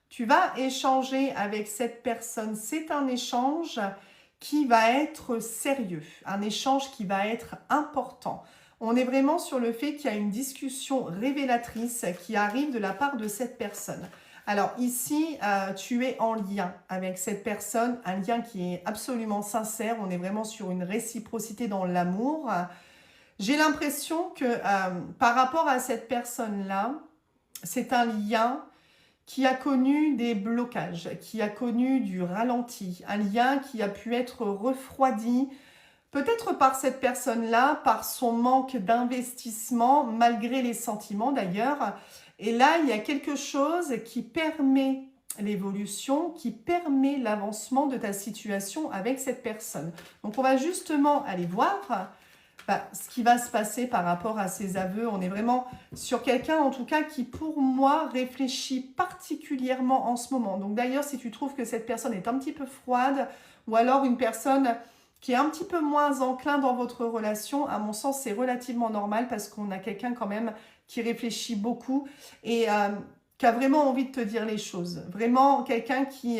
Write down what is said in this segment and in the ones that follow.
Tu vas échanger avec cette personne. C'est un échange qui va être sérieux, un échange qui va être important. On est vraiment sur le fait qu'il y a une discussion révélatrice qui arrive de la part de cette personne. Alors ici, tu es en lien avec cette personne, un lien qui est absolument sincère. On est vraiment sur une réciprocité dans l'amour. J'ai l'impression que par rapport à cette personne-là, c'est un lien qui a connu des blocages, qui a connu du ralenti, un lien qui a pu être refroidi, peut-être par cette personne-là, par son manque d'investissement, malgré les sentiments d'ailleurs. Et là, il y a quelque chose qui permet l'évolution, qui permet l'avancement de ta situation avec cette personne. Donc, on va justement aller voir ce qui va se passer par rapport à ces aveux. On est vraiment sur quelqu'un, en tout cas, qui, pour moi, réfléchit particulièrement en ce moment. Donc, d'ailleurs, si tu trouves que cette personne est un petit peu froide, ou alors une personne qui est un petit peu moins enclin dans votre relation, à mon sens, c'est relativement normal parce qu'on a quelqu'un quand même qui réfléchit beaucoup et qui a vraiment envie de te dire les choses. Vraiment quelqu'un qui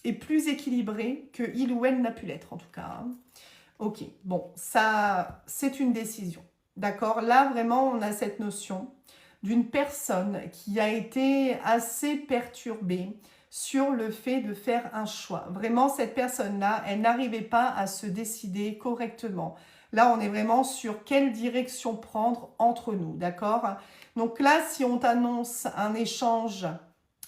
est plus équilibré que il ou elle n'a pu l'être, en tout cas. Ok, bon, ça, c'est une décision. D'accord? Là, vraiment, on a cette notion d'une personne qui a été assez perturbée sur le fait de faire un choix. Vraiment, cette personne-là, elle n'arrivait pas à se décider correctement. Là, on est vraiment sur quelle direction prendre entre nous, d'accord? Donc là, si on t'annonce un échange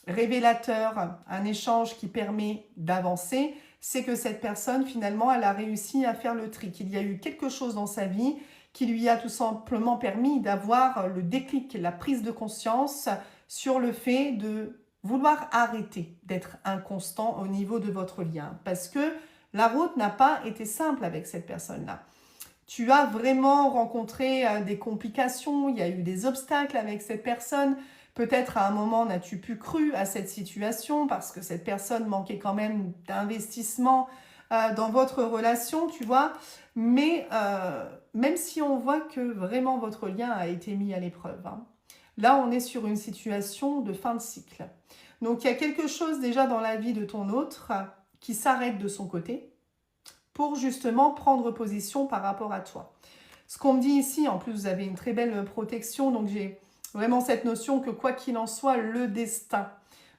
révélateur, un échange qui permet d'avancer, c'est que cette personne, finalement, elle a réussi à faire le tri, qu'il y a eu quelque chose dans sa vie qui lui a tout simplement permis d'avoir le déclic, la prise de conscience sur le fait de vouloir arrêter d'être inconstant au niveau de votre lien. Parce que la route n'a pas été simple avec cette personne-là. Tu as vraiment rencontré des complications, il y a eu des obstacles avec cette personne. Peut-être à un moment n'as-tu plus cru à cette situation parce que cette personne manquait quand même d'investissement dans votre relation, tu vois. Mais même si on voit que vraiment votre lien a été mis à l'épreuve, hein, là on est sur une situation de fin de cycle. Donc il y a quelque chose déjà dans la vie de ton autre qui s'arrête de son côté pour justement prendre position par rapport à toi. Ce qu'on me dit ici, en plus vous avez une très belle protection, donc j'ai vraiment cette notion que quoi qu'il en soit, le destin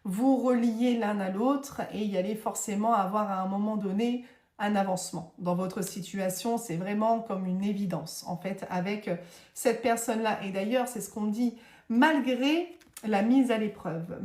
vous reliez l'un à l'autre et il y allait forcément avoir à un moment donné un avancement. Dans votre situation, c'est vraiment comme une évidence en fait avec cette personne-là. Et d'ailleurs, c'est ce qu'on me dit, malgré la mise à l'épreuve.